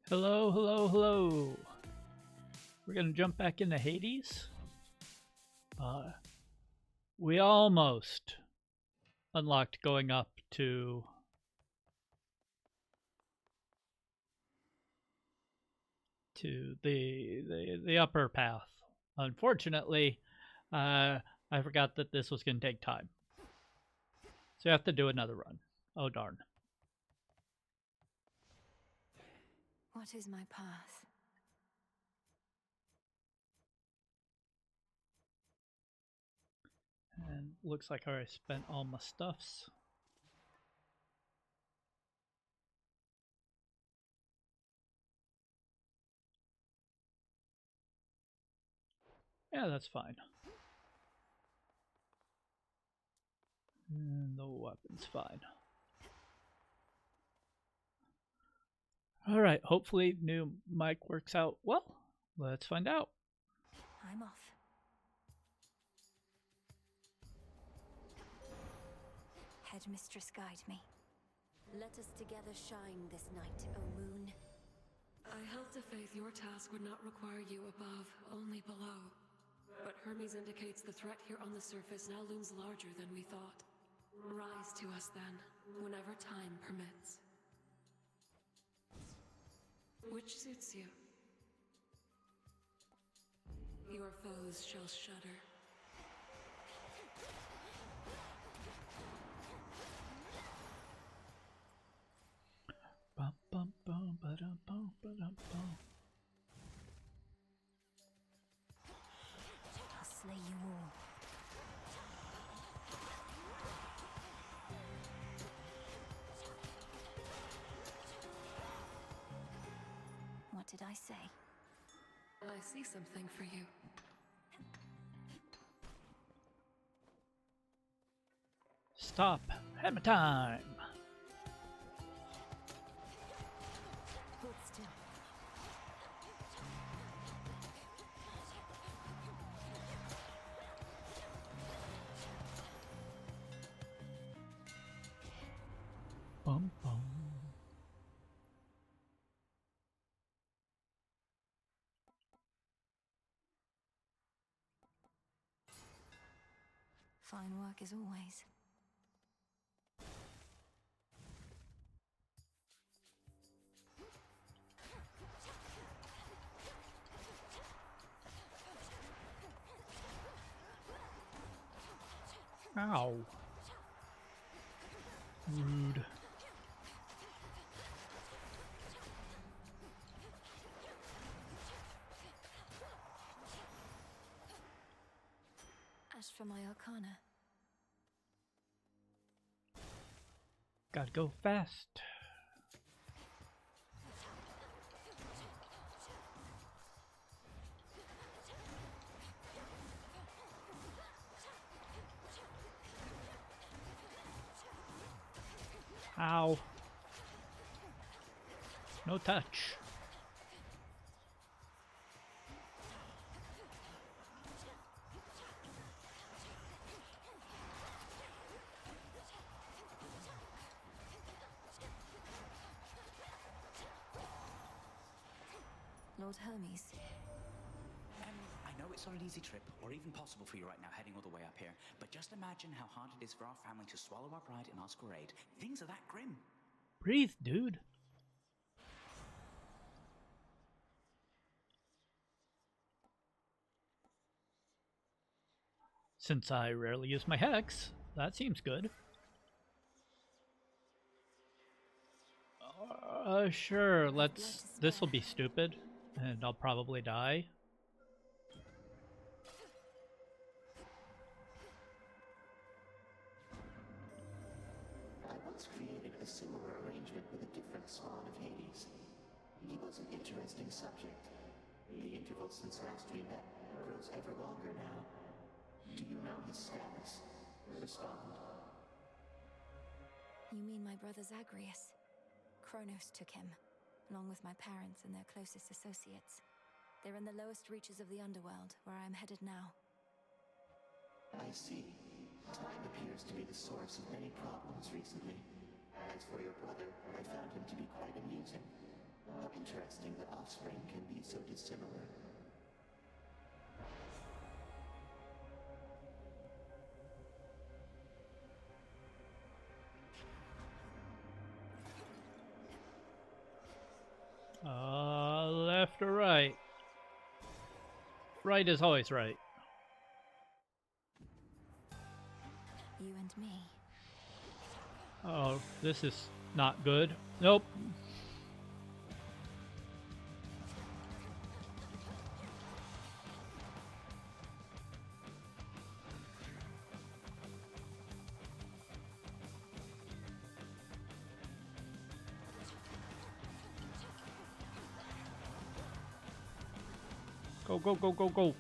Hello, hello, hello. We're gonna jump back into Hades. We almost unlocked going up to the upper path. Unfortunately, I forgot that this was gonna take time, so you have to do another run. Oh darn! What is my path? And looks like I already spent all my stuffs. Yeah, that's fine. And the weapon's fine. Alright, hopefully new mic works out well. Let's find out. I'm off. Headmistress, guide me. Let us together shine this night, O moon. I held to faith your task would not require you above, only below. But Hermes indicates the threat here on the surface now looms larger than we thought. Rise to us then, whenever time permits. Which suits you? Your foes shall shudder. Bum, bum, bum, ba-dum, bum, ba-dum, bum. I'll slay you all. What did I say? I see something for you. Stop. Hammer time. Hold still. Bum, bum. Fine work as always. Ow. Rude. As for my arcana, Gotta go fast. Ow. No touch. Lord Hermes. I know it's not an easy trip, or even possible for you right now heading all the way up here, but just imagine how hard it is for our family to swallow our pride and ask for aid. Things are that grim. Breathe, dude. Since I rarely use my hex, that seems good. Sure, let's... This'll be stupid, and I'll probably die. I once created a similar arrangement with a different spawn of Hades. He was an interesting subject. The interval since last we met grows ever longer now. Do you know his status? Respond. You mean my brother Zagreus? Kronos took him, along with my parents and their closest associates. They're in the lowest reaches of the underworld, where I am headed now. I see. Time appears to be the source of many problems recently. As for your brother, I found him to be quite amusing. How interesting that offspring can be so dissimilar. Left or right? Right is always right. You and me. Oh, this is not good. Nope. Go, go, go, go, go.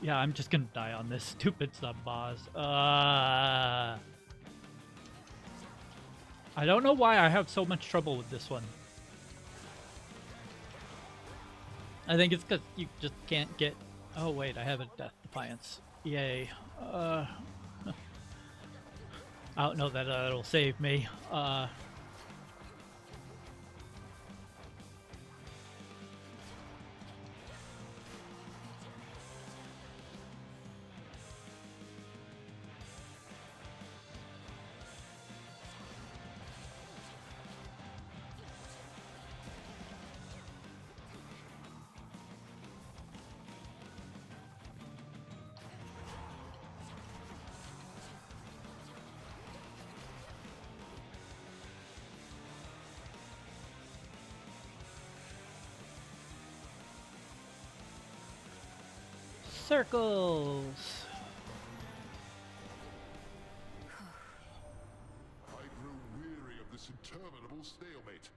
Yeah, I'm just gonna die on this stupid sub-boss. I don't know why I have so much trouble with this one. I think it's because you just can't get... Oh wait, I have a Death Defiance. Yay. I don't know that it'll save me. Circles! I grew weary of this interminable stalemate.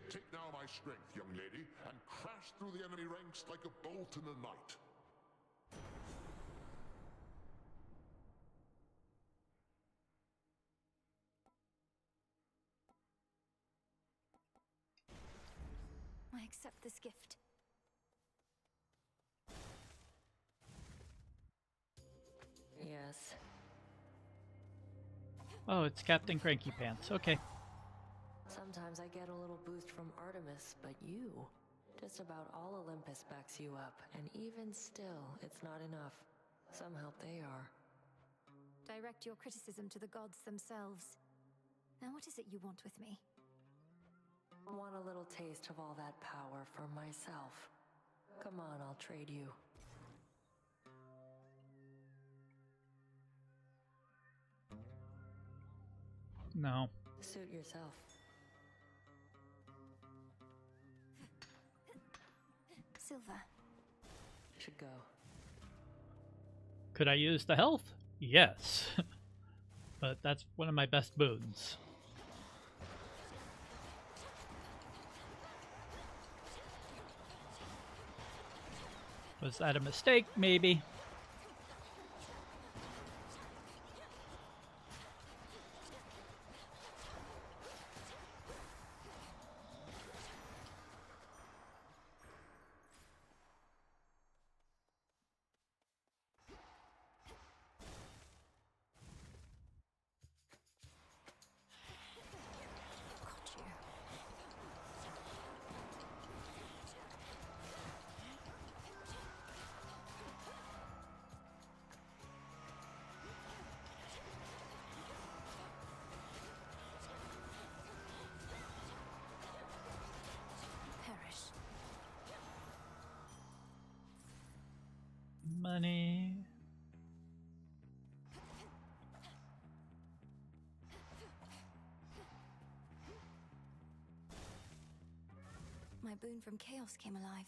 Take now my strength, young lady, and crash through the enemy ranks like a bolt in the night. I accept this gift. Yes. Oh, it's Captain Cranky Pants. Okay. Sometimes I get a little boost from Artemis, but you... Just about all Olympus backs you up, and even still, it's not enough. Some help they are. Direct your criticism to the gods themselves. Now what is it you want with me? Want a little taste of all that power for myself. Come on, I'll trade you. No. Suit yourself. Silver. Should go. Could I use the health? Yes. But that's one of my best boons. Was that a mistake? Maybe. Got you. Perish. Money. My boon from chaos came alive.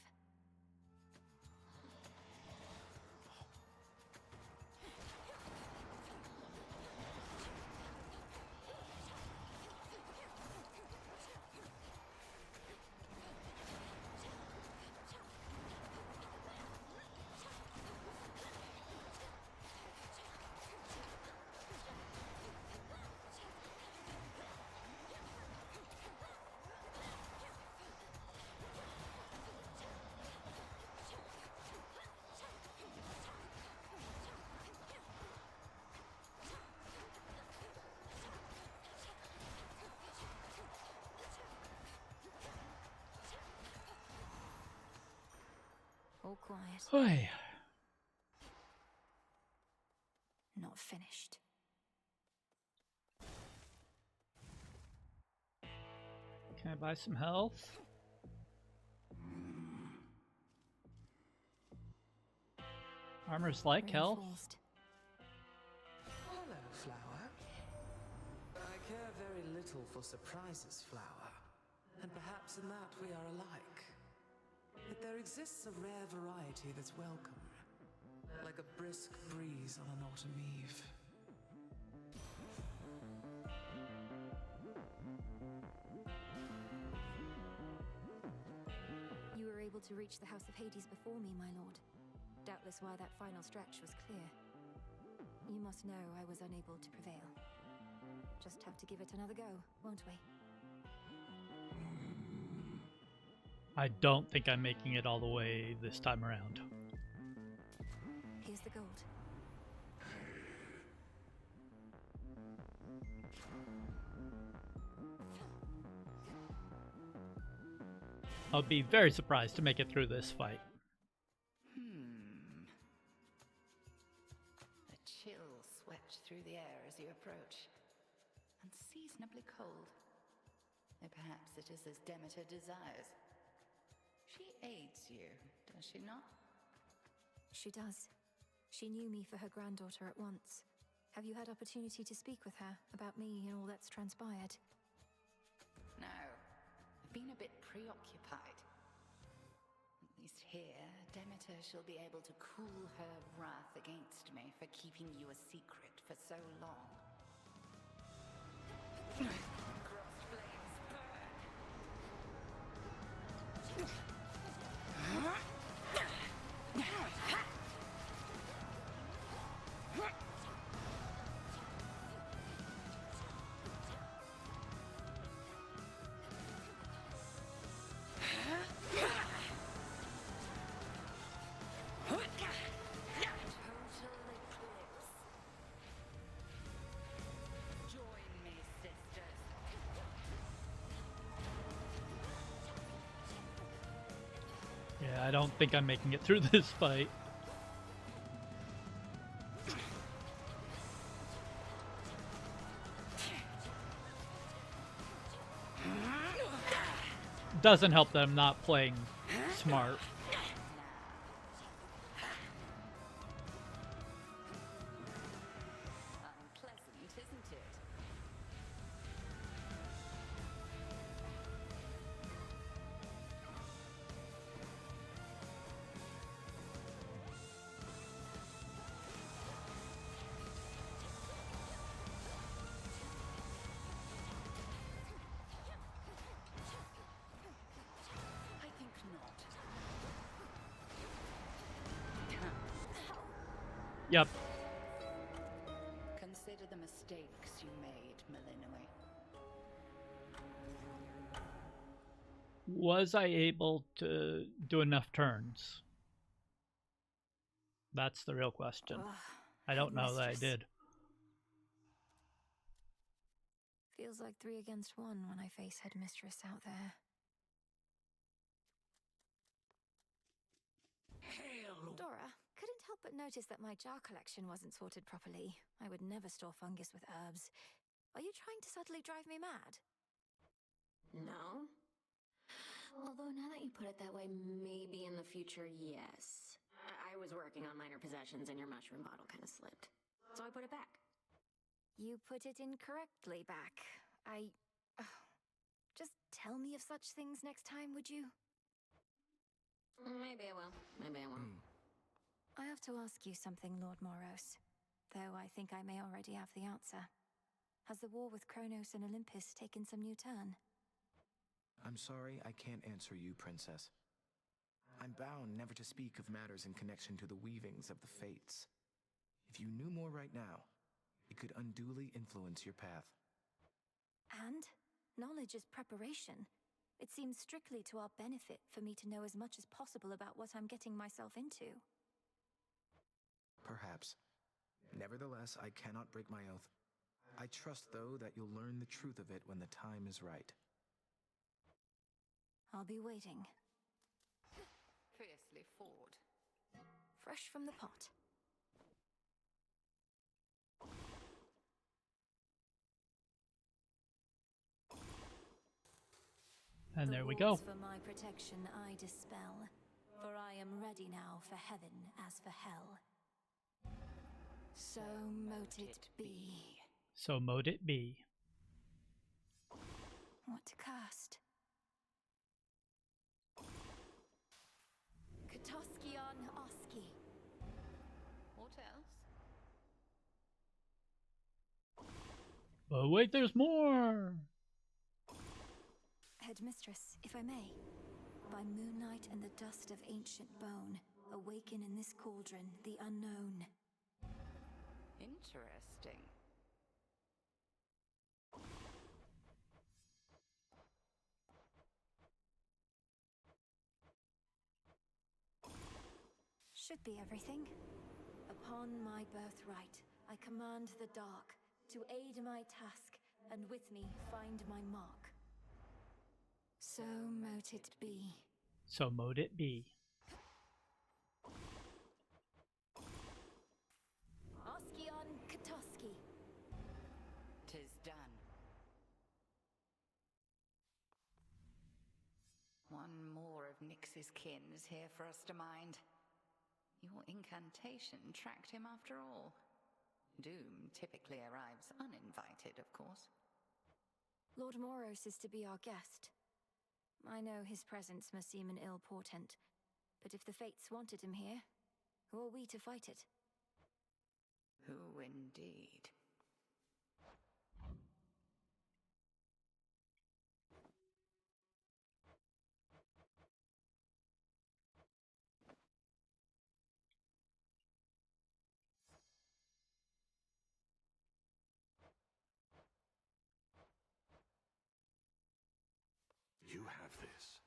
All quiet. Oy. Not finished. Can I buy some health? Armor's like health. Reinforced. Hello, Flower. I care very little for surprises, Flower. And perhaps in that we are alike. But there exists a rare variety that's welcome. Like a brisk breeze on an autumn eve. You were able to reach the House of Hades before me, my lord. Doubtless why that final stretch was clear. You must know I was unable to prevail. Just have to give it another go, won't we? I don't think I'm making it all the way this time around. Here's the gold. I'll be very surprised to make it through this fight. A chill swept through the air as you approach. Unseasonably cold. Though perhaps it is as Demeter desires. She aids you, does she not? She does. She knew me for her granddaughter at once. Have you had opportunity to speak with her about me and all that's transpired? No. I've been a bit preoccupied. At least here, Demeter shall be able to cool her wrath against me for keeping you a secret for so long. Crossed flames burn! Yeah, I don't think I'm making it through this fight. Doesn't help that I'm not playing smart. Unpleasant, isn't it? I think not. Yep. Consider the mistakes you made, Malinoi. Was I able to do enough turns? That's the real question. I don't know that I did. Feels like 3 against 1 when I face Headmistress out there. Dora, couldn't help but notice that my jar collection wasn't sorted properly. I would never store fungus with herbs. Are you trying to subtly drive me mad? No. Although now that you put it that way, maybe in the future, yes. I was working on minor possessions and your mushroom bottle kind of slipped. So I put it back. You put it incorrectly back. Just tell me of such things next time, would you? Maybe I will. Maybe I won't. I have to ask you something, Lord Moros. Though I think I may already have the answer. Has the war with Kronos and Olympus taken some new turn? I'm sorry, I can't answer you, Princess. I'm bound never to speak of matters in connection to the weavings of the fates. If you knew more right now, it could unduly influence your path. And knowledge is preparation. It seems strictly to our benefit for me to know as much as possible about what I'm getting myself into. Perhaps. Nevertheless, I cannot break my oath. I trust, though, that you'll learn the truth of it when the time is right. I'll be waiting. Fiercely forward. fresh from the pot. And there we The go. walls for my protection I dispel, for I am ready now for heaven as for hell. So mote it be. So mote it be. What to cast? Katoskion Oski. What else? But wait, there's more! Headmistress, if I may, by moonlight and the dust of ancient bone, awaken in this cauldron the unknown. Interesting. Should be everything. Upon my birthright, I command the dark to aid my task, and with me find my mark. So mote it be. So mote it be. Oskion Katoski. 'Tis done. One more of Nyx's kin is here for us to mind. Your incantation tracked him after all. Doom typically arrives uninvited, of course. Lord Moros is to be our guest. I know his presence must seem an ill portent, but if the fates wanted him here, who are we to fight it? Who indeed? You have this.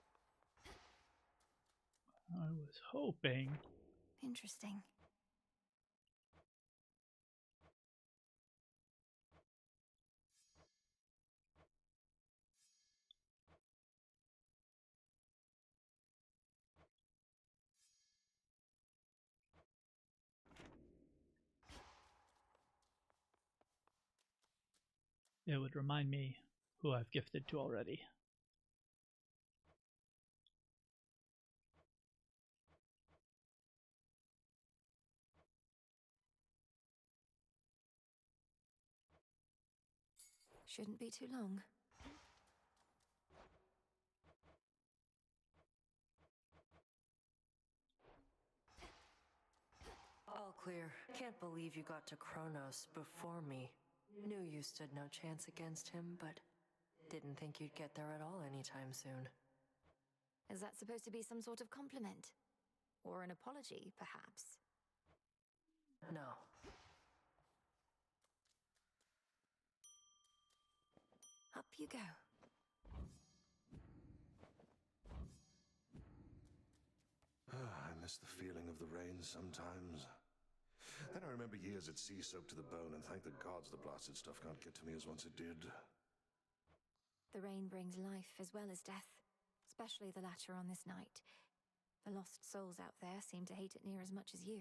I was hoping. Interesting. It would remind me who I've gifted to already. Shouldn't be too long. All clear. Can't believe you got to Kronos before me. Knew you stood no chance against him, but didn't think you'd get there at all anytime soon. Is that supposed to be some sort of compliment? Or an apology, perhaps? No. Up you go. I miss the feeling of the rain sometimes. Then I remember years at sea soaked to the bone and thank the gods the blasted stuff can't get to me as once it did. The rain brings life as well as death, especially the latter on this night. The lost souls out there seem to hate it near as much as you.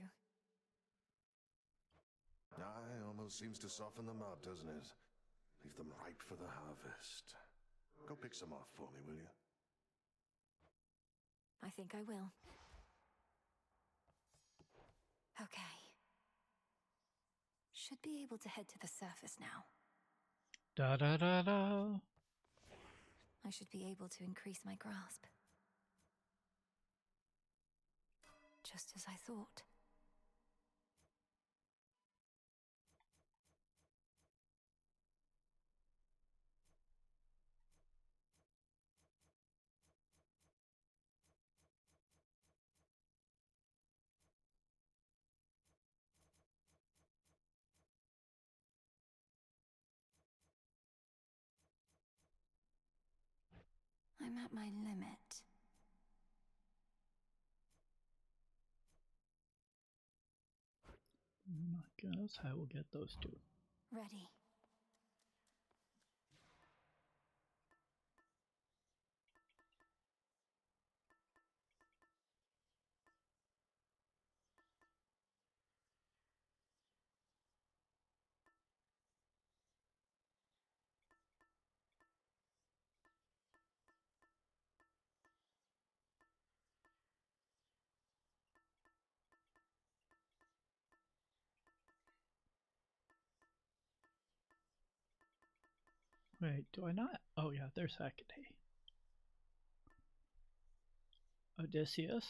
Aye, almost seems to soften them up, doesn't it? Leave them ripe for the harvest. Go pick some off for me, will you? I think I will. Okay. Should be able to head to the surface now. Da da da da. I should be able to increase my grasp. Just as I thought. I'm at my limit. I guess I will get those two. Ready. Wait, do I not? Oh yeah, there's Hecate. Odysseus,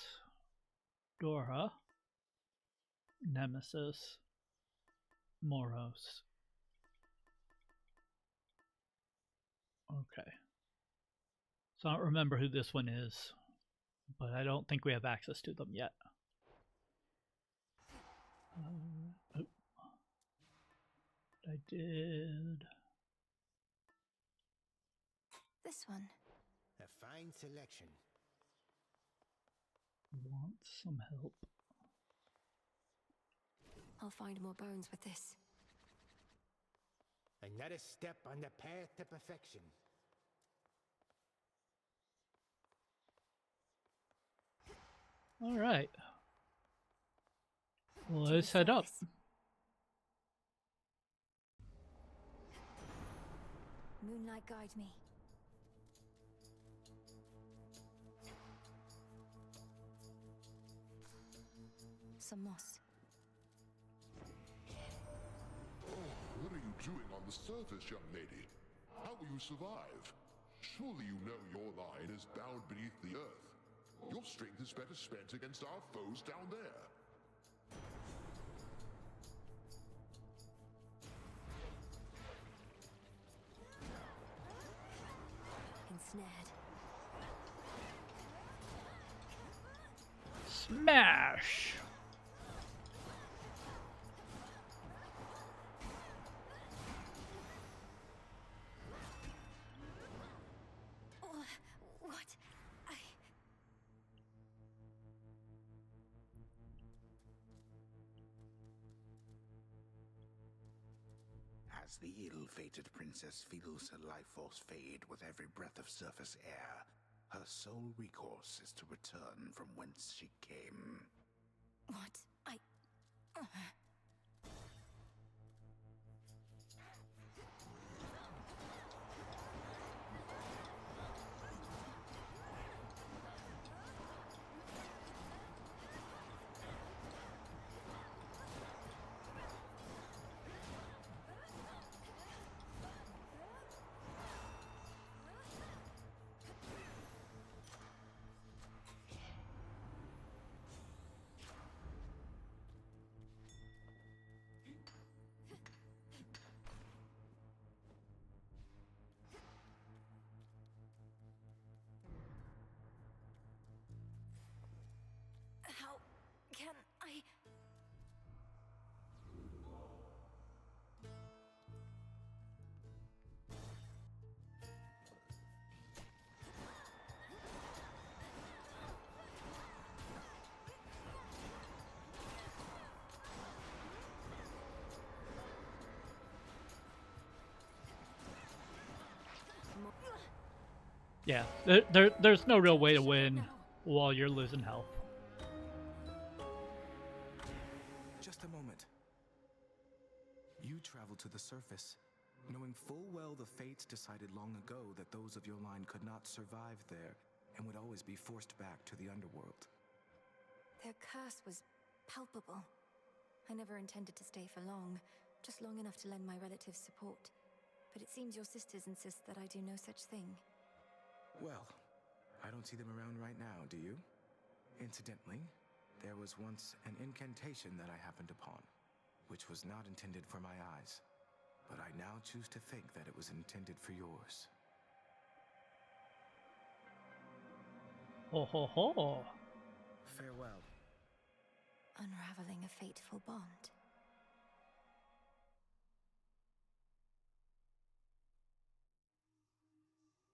Dora, Nemesis, Moros. Okay. So I don't remember who this one is, but I don't think we have access to them yet. Oh. I did. This one. A fine selection. Want some help. I'll find more bones with this. Another step on the path to perfection. All right. Well, let's head up. Moonlight, guide me. Some moss. What are you doing on the surface, young lady? How will you survive? Surely you know your line is bound beneath the earth. Your strength is better spent against our foes down there. Ensnared. Smash! What? As the ill-fated princess feels her life force fade with every breath of surface air, her sole recourse is to return from whence she came. What? How can I? Yeah, there's no real way to win while you're losing health. Just a moment. You travel to the surface, knowing full well the fates decided long ago that those of your line could not survive there and would always be forced back to the underworld. Their curse was palpable. I never intended to stay for long, just long enough to lend my relatives support. But it seems your sisters insist that I do no such thing. Well, I don't see them around right now, do you? Incidentally, there was once an incantation that I happened upon, which was not intended for my eyes, but I now choose to think that it was intended for yours. Ho ho ho! Farewell. Unraveling a fateful bond.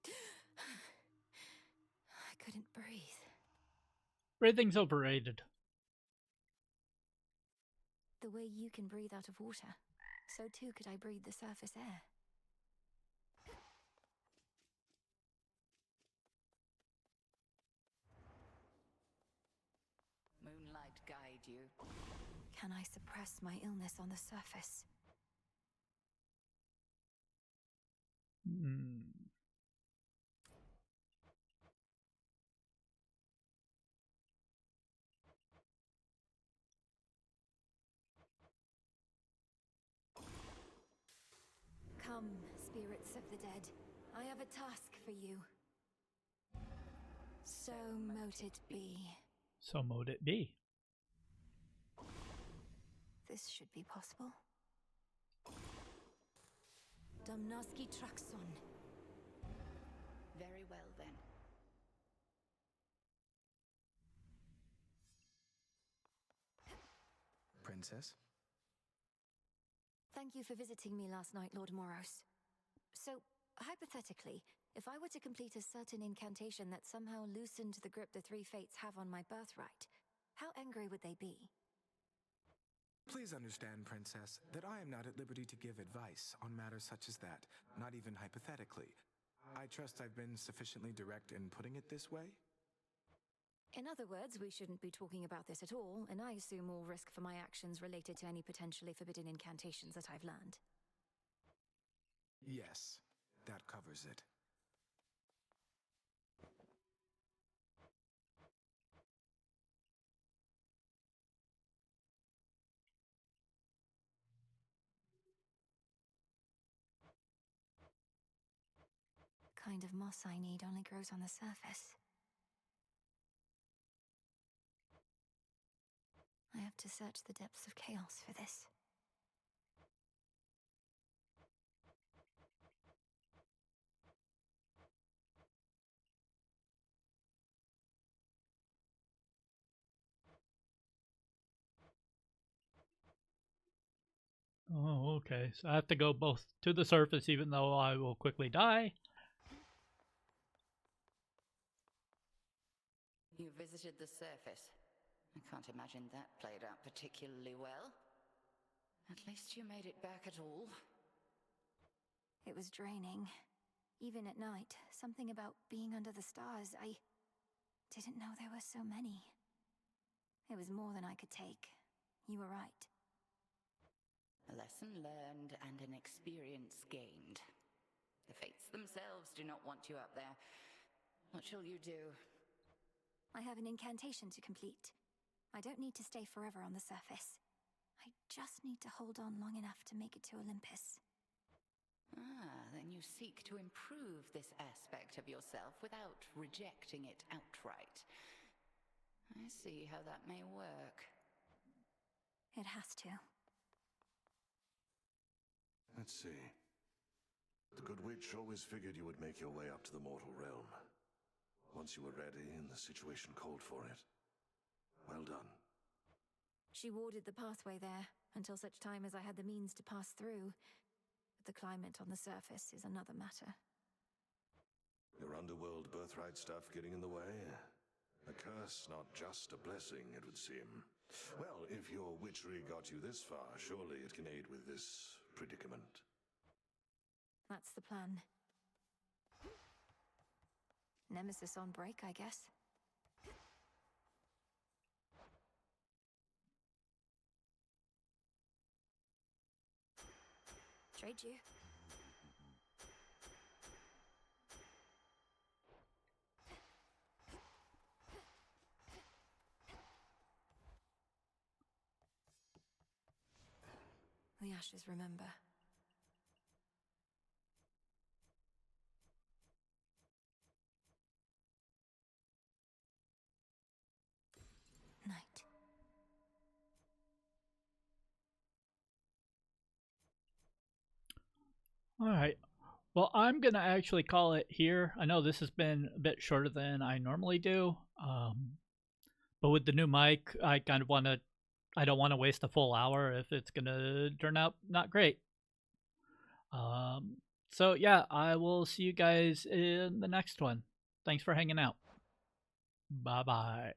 I couldn't breathe. Breathing's overrated. The way you can breathe out of water, so too could I breathe the surface air. Moonlight guide you. Can I suppress my illness on the surface? Come, spirits of the dead, I have a task for you. So mote it be. So mote it be. This should be possible. Domnoski Traxon. Very well, then. Princess? Thank you for visiting me last night, Lord Moros. So, hypothetically, if I were to complete a certain incantation that somehow loosened the grip the three fates have on my birthright, how angry would they be? Please understand, Princess, that I am not at liberty to give advice on matters such as that, not even hypothetically. I trust I've been sufficiently direct in putting it this way? In other words, we shouldn't be talking about this at all, and I assume all risk for my actions related to any potentially forbidden incantations that I've learned. Yes, that covers it. Kind of moss I need only grows on the surface. I have to search the depths of chaos for this. Oh, okay. So I have to go both to the surface, even though I will quickly die. You visited the surface. I can't imagine that played out particularly well. At least you made it back at all. It was draining. Even at night, something about being under the stars, I didn't know there were so many. It was more than I could take. You were right. A lesson learned and an experience gained. The fates themselves do not want you up there. What shall you do? I have an incantation to complete. I don't need to stay forever on the surface. I just need to hold on long enough to make it to Olympus. Ah, then you seek to improve this aspect of yourself without rejecting it outright. I see how that may work. It has to. Let's see. The Good Witch always figured you would make your way up to the mortal realm. Once you were ready and the situation called for it. Well done. She warded the pathway there, until such time as I had the means to pass through. But the climate on the surface is another matter. Your underworld birthright stuff getting in the way? A curse, not just a blessing, it would seem. Well, if your witchery got you this far, surely it can aid with this predicament. That's the plan. Nemesis on break, I guess. Trade you. The ashes remember. Night. All right. Well, I'm going to actually call it here. I know this has been a bit shorter than I normally do. But with the new mic, I kind of want to, I don't want to waste a full hour if it's going to turn out not great. So yeah, I will see you guys in the next one. Thanks for hanging out. Bye-bye.